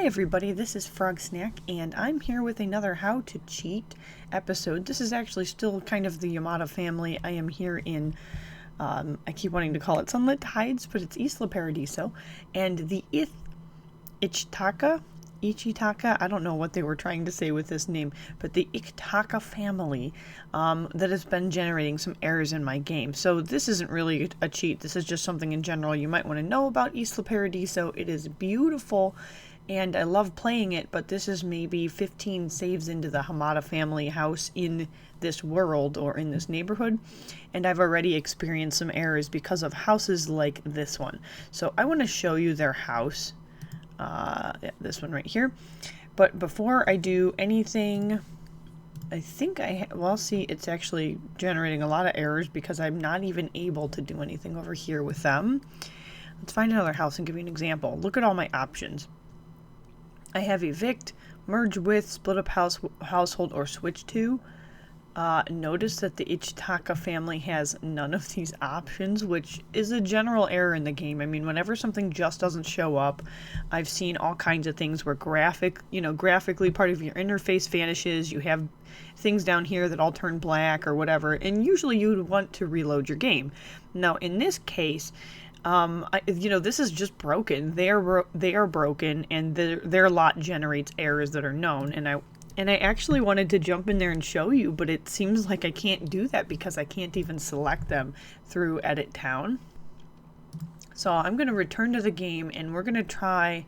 Hi everybody, this is Frogsnack, and I'm here with another How to Cheat episode. This is actually still kind of the Yamada family. I am here in, I keep wanting to call it Sunlit Tides, but it's Isla Paradiso, and the Ichitaka, I don't know what they were trying to say with this name, but the Ichitaka family that has been generating some errors in my game. So this isn't really a cheat, this is just something in general you might want to know about Isla Paradiso. It is beautiful, and I love playing it, but this is maybe 15 saves into the Hamada family house in this world or in this neighborhood, and I've already experienced some errors because of houses like this one. So I want to show you their house, this one right here. But before I do anything, I think well, see, it's actually generating a lot of errors because I'm not even able to do anything over here with them. Let's find another house and give you an example. Look at all my options. I have evict, merge with, split up household, or switch to. Notice that the Ichitaka family has none of these options, which is a general error in the game. I mean, whenever something just doesn't show up, I've seen all kinds of things where graphically part of your interface vanishes. You have things down here that all turn black or whatever, and usually you'd want to reload your game. Now, in this case, this is just broken. They are broken, and their lot generates errors that are known. And I actually wanted to jump in there and show you, but it seems like I can't do that because I can't even select them through Edit Town. So I'm going to return to the game, and we're going to try.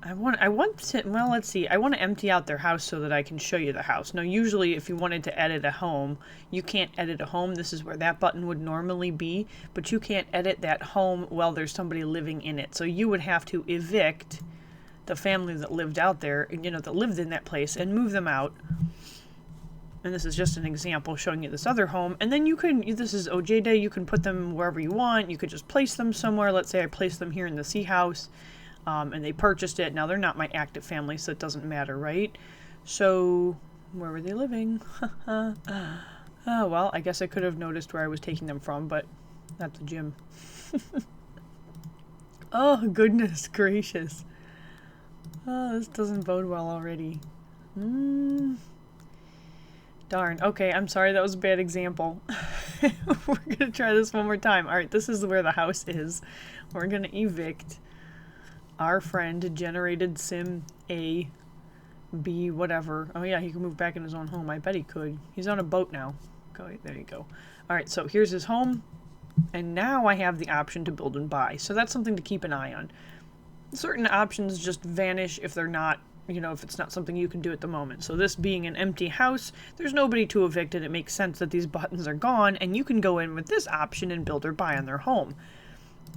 Let's see. I want to empty out their house so that I can show you the house. Now, usually if you wanted to edit a home, you can't edit a home. This is where that button would normally be, but you can't edit that home while there's somebody living in it. So you would have to evict the family that lived out there, that lived in that place, and move them out. And this is just an example showing you this other home. And then this is OJ Day, you can put them wherever you want. You could just place them somewhere. Let's say I place them here in the sea house. And they purchased it. Now, they're not my active family, so it doesn't matter, right? So, where were they living? Well, I guess I could have noticed where I was taking them from, but that's a gym. Oh, goodness gracious. Oh, this doesn't bode well already. Darn. Okay, I'm sorry, that was a bad example. We're gonna try this one more time. Alright, this is where the house is. We're gonna evict our friend generated sim A, B, whatever. Oh yeah, he can move back in his own home. I bet he could. He's on a boat now. Go, there you go. Alright, so here's his home. And now I have the option to build and buy. So that's something to keep an eye on. Certain options just vanish if they're not, if it's not something you can do at the moment. So this being an empty house, there's nobody to evict, and it makes sense that these buttons are gone, and you can go in with this option and build or buy on their home.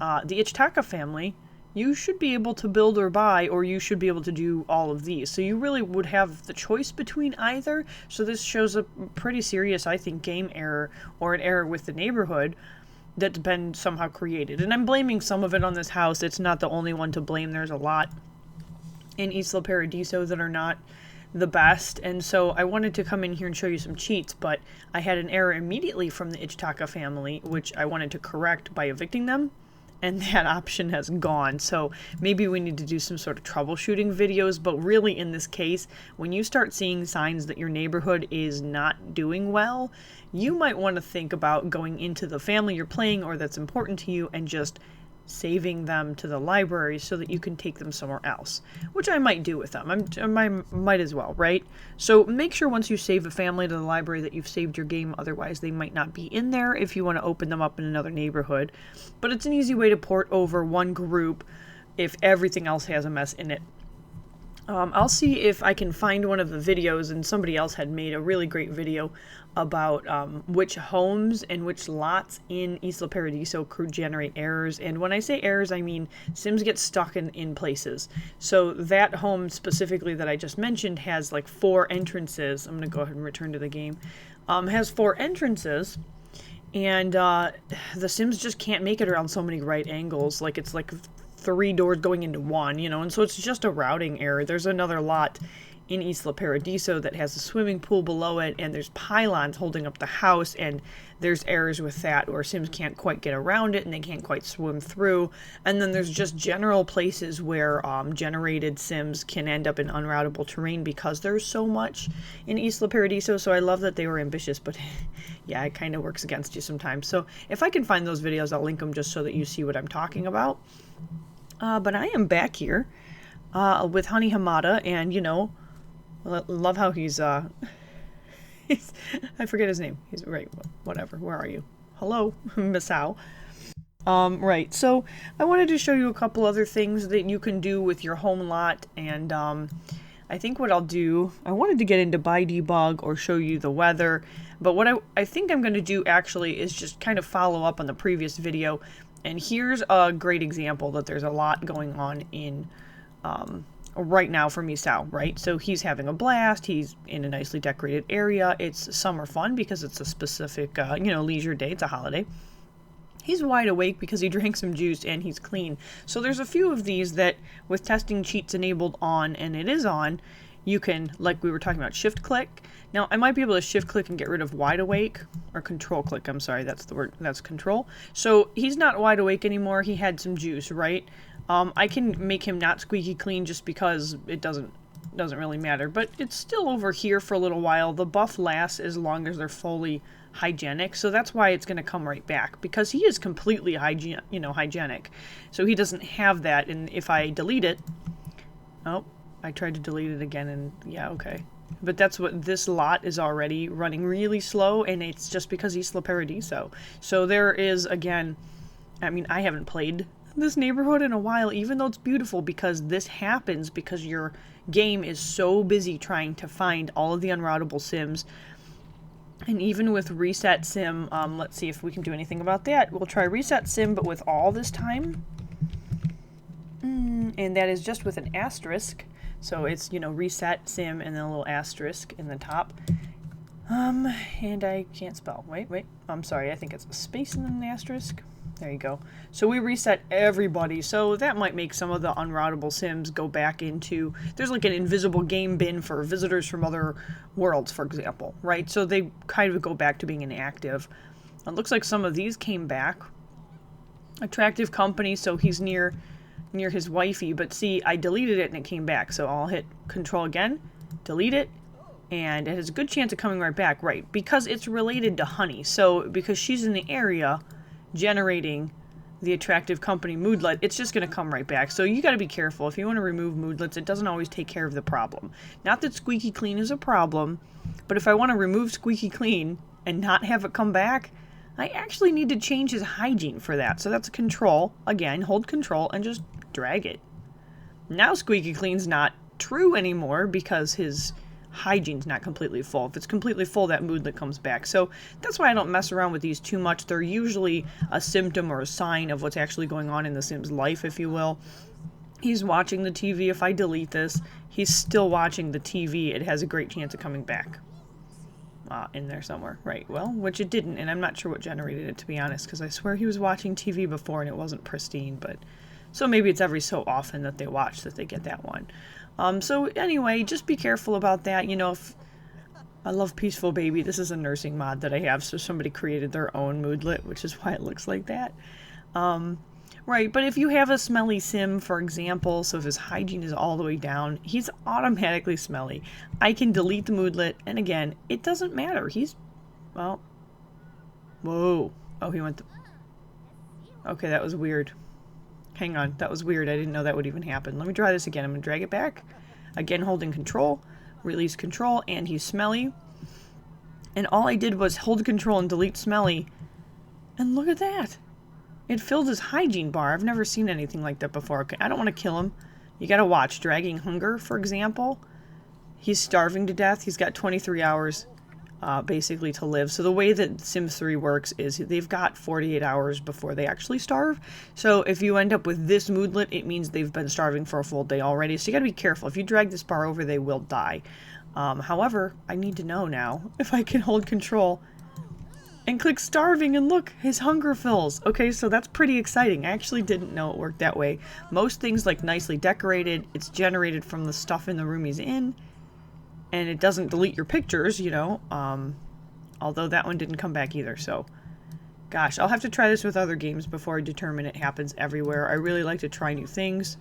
The Ichitaka family, you should be able to build or buy, or you should be able to do all of these. So you really would have the choice between either. So this shows a pretty serious, I think, game error, or an error with the neighborhood that's been somehow created. And I'm blaming some of it on this house. It's not the only one to blame. There's a lot in Isla Paradiso that are not the best. And so I wanted to come in here and show you some cheats, but I had an error immediately from the Ichitaka family, which I wanted to correct by evicting them. And that option has gone. So maybe we need to do some sort of troubleshooting videos, but really in this case, when you start seeing signs that your neighborhood is not doing well, you might want to think about going into the family you're playing or that's important to you and just saving them to the library so that you can take them somewhere else, which I might do with them. I might as well, right? So make sure once you save a family to the library that you've saved your game, otherwise they might not be in there if you want to open them up in another neighborhood. But it's an easy way to port over one group if everything else has a mess in it. I'll see if I can find one of the videos, and somebody else had made a really great video about which homes and which lots in Isla Paradiso could generate errors. And when I say errors, I mean Sims get stuck in places. So that home specifically that I just mentioned has like 4 entrances. I'm going to go ahead and return to the game. Has 4 entrances, and the Sims just can't make it around so many right angles. Like, it's like 3 doors going into one, and so it's just a routing error. There's another lot in Isla Paradiso that has a swimming pool below it, and there's pylons holding up the house, and there's errors with that where Sims can't quite get around it and they can't quite swim through. And then there's just general places where generated Sims can end up in unroutable terrain because there's so much in Isla Paradiso. So I love that they were ambitious, but yeah, it kind of works against you sometimes. So if I can find those videos, I'll link them just so that you see what I'm talking about. But I am back here with Honey Hamada, and you know, love how he's I forget his name. He's right, whatever. Where are you? Hello, Misao. Right, so I wanted to show you a couple other things that you can do with your home lot, and I think what I'll do, I wanted to get into by debug or show you the weather, but what I think I'm going to do actually is just kind of follow up on the previous video, and here's a great example that there's a lot going on in right now for Misao, right? So he's having a blast, he's in a nicely decorated area, it's summer fun because it's a specific, you know, leisure day, it's a holiday. He's wide awake because he drank some juice and he's clean. So there's a few of these that with testing cheats enabled on, and it is on, you can, like we were talking about, shift click. Now I might be able to shift click and get rid of wide awake, or control click, I'm sorry, that's the word, that's control. So he's not wide awake anymore, he had some juice, right? I can make him not squeaky clean just because it doesn't really matter, but it's still over here for a little while. The buff lasts as long as they're fully hygienic, so that's why it's going to come right back, because he is completely hygienic. So he doesn't have that, and if I delete it, oh, I tried to delete it again, and yeah, okay. But that's what this lot is already running really slow, and it's just because Isla Paradiso. So there is, again, I mean, I haven't played this neighborhood in a while, even though it's beautiful, because this happens because your game is so busy trying to find all of the unroutable Sims. And even with ResetSim, let's see if we can do anything about that. We'll try ResetSim, but with all this time. And that is just with an asterisk. So it's, you know, ResetSim and then a little asterisk in the top. And I can't spell. Wait. I'm sorry. I think it's a space and then an asterisk. There you go. So we reset everybody, so that might make some of the unroutable Sims go back into, there's like an invisible game bin for visitors from other worlds, for example, right? So they kind of go back to being inactive. It looks like some of these came back. Attractive company, so he's near his wifey, but see, I deleted it and it came back, so I'll hit control again, delete it, and it has a good chance of coming right back, right? Because it's related to Honey, so because she's in the area generating the attractive company Moodlet, it's just going to come right back. So you got to be careful. If you want to remove Moodlets, it doesn't always take care of the problem. Not that squeaky clean is a problem, but if I want to remove squeaky clean and not have it come back, I actually need to change his hygiene for that. So that's control. Again, hold control and just drag it. Now squeaky clean's not true anymore because his hygiene's not completely full. If it's completely full, that Moodlet comes back. So that's why I don't mess around with these too much. They're usually a symptom or a sign of what's actually going on in the Sim's life, if you will. He's watching the TV. If I delete this, he's still watching the TV. It has a great chance of coming back. In there somewhere. Right, well, which it didn't, and I'm not sure what generated it, to be honest, because I swear he was watching TV before and it wasn't pristine, but so maybe it's every so often that they watch that they get that one. So anyway, just be careful about that. You know, if I love Peaceful Baby, this is a nursing mod that I have, so somebody created their own Moodlet, which is why it looks like that. Right, but if you have a smelly Sim, for example, so if his hygiene is all the way down, he's automatically smelly. I can delete the Moodlet, and again, it doesn't matter. He's, well, whoa. Oh, he went, okay, that was weird. Hang on, that was weird. I didn't know that would even happen. Let me try this again. I'm going to drag it back. Again, holding control, release control, and he's smelly. And all I did was hold control and delete smelly. And look at that. It filled his hygiene bar. I've never seen anything like that before. Okay, I don't want to kill him. You got to watch. Dragging hunger, for example. He's starving to death. He's got 23 hours basically to live. So the way that Sims 3 works is they've got 48 hours before they actually starve. So if you end up with this Moodlet, it means they've been starving for a full day already. So you got to be careful. If you drag this bar over, they will die. However, I need to know now if I can hold control and click starving, and look, his hunger fills. Okay, so that's pretty exciting. I actually didn't know it worked that way. Most things like nicely decorated, it's generated from the stuff in the room he's in. and it doesn't delete your pictures, you know, although that one didn't come back either. So gosh, I'll have to try this with other games before I determine it happens everywhere. I really like to try new things.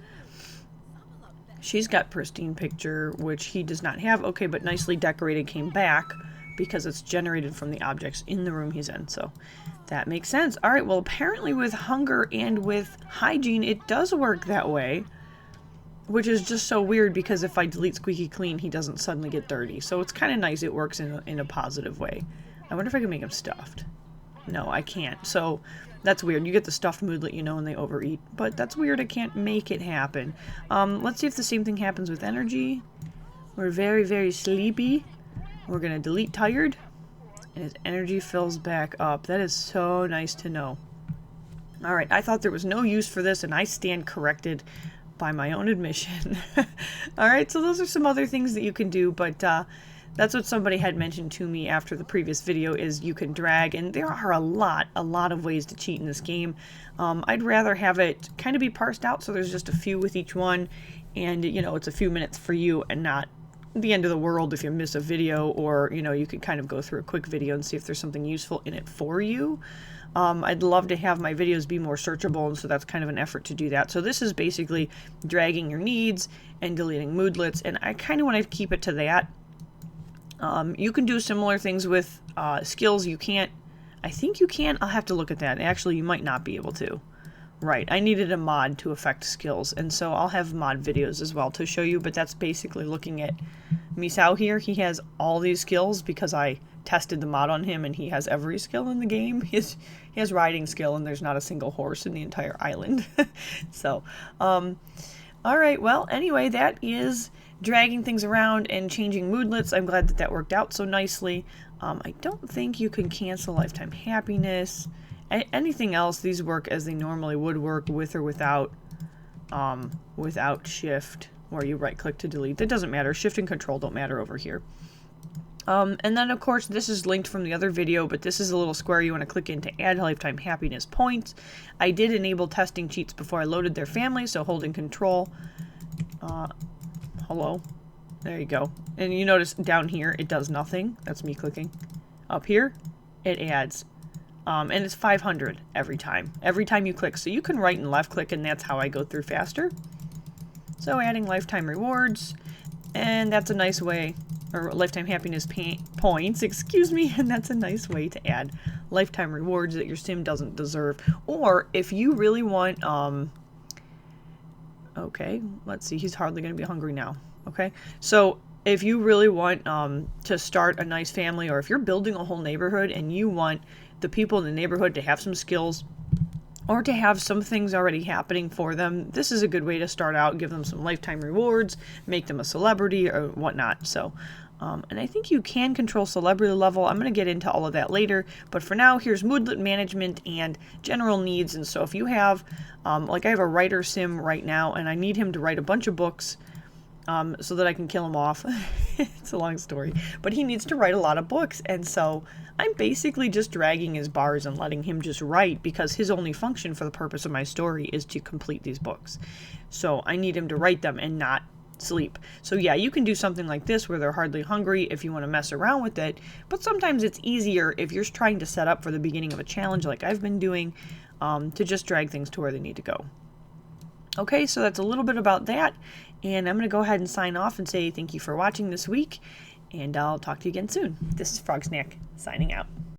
She's got pristine picture, which he does not have. Okay, but nicely decorated came back because it's generated from the objects in the room he's in. So that makes sense. All right, well, apparently with hunger and with hygiene, it does work that way, which is just so weird because if I delete squeaky clean, he doesn't suddenly get dirty. So it's kind of nice it works in a positive way. I wonder if I can make him stuffed. No, I can't. So that's weird. You get the stuffed moodlet, you know, and they overeat. But that's weird. I can't make it happen. Let's see if the same thing happens with energy. We're very, very sleepy. We're going to delete tired. And his energy fills back up. That is so nice to know. All right. I thought there was no use for this, and I stand corrected by my own admission. All right. So those are some other things that you can do, but that's what somebody had mentioned to me after the previous video is you can drag, and there are a lot of ways to cheat in this game. I'd rather have it kind of be parsed out so there's just a few with each one, and you know, it's a few minutes for you and not the end of the world if you miss a video, or you know, you could kind of go through a quick video and see if there's something useful in it for you. I'd love to have my videos be more searchable, and so that's kind of an effort to do that. So this is basically dragging your needs and deleting moodlets, and I kind of want to keep it to that. You can do similar things with skills. You can't, I think you can, I'll have to look at that. Actually, you might not be able to. Right, I needed a mod to affect skills, and so I'll have mod videos as well to show you, but that's basically looking at Misao here. He has all these skills because I tested the mod on him, and he has every skill in the game. He has riding skill, and there's not a single horse in the entire island. So, all right, well, anyway, that is dragging things around and changing moodlets. I'm glad that that worked out so nicely. I don't think you can cancel lifetime happiness. Anything else, these work as they normally would work, with or without shift, where you right click to delete. That doesn't matter. Shift and control don't matter over here. And then of course this is linked from the other video, but this is a little square you want to click in to add lifetime happiness points. I did enable testing cheats before I loaded their family, so holding control. Hello. There you go. And you notice down here it does nothing. That's me clicking. Up here it adds. And it's 500 every time. Every time you click. So you can right and left click, and that's how I go through faster. So adding lifetime rewards, and that's a nice way, or lifetime happiness points, excuse me, and that's a nice way to add lifetime rewards that your sim doesn't deserve. Or if you really want, okay, let's see, he's hardly going to be hungry now. Okay, so if you really want to start a nice family, or if you're building a whole neighborhood and you want the people in the neighborhood to have some skills or to have some things already happening for them, this is a good way to start out. Give them some lifetime rewards, make them a celebrity or whatnot. So, and I think you can control celebrity level. I'm going to get into all of that later, but for now, here's Moodlet management and general needs. And so if you have, like I have a writer sim right now, and I need him to write a bunch of books so that I can kill him off. It's a long story, but he needs to write a lot of books, and so I'm basically just dragging his bars and letting him just write, because his only function for the purpose of my story is to complete these books. So I need him to write them and not sleep. So yeah, you can do something like this where they're hardly hungry if you want to mess around with it, but sometimes it's easier if you're trying to set up for the beginning of a challenge like I've been doing, to just drag things to where they need to go. Okay, so that's a little bit about that, and I'm going to go ahead and sign off and say thank you for watching this week, and I'll talk to you again soon. This is Frogsnack, signing out.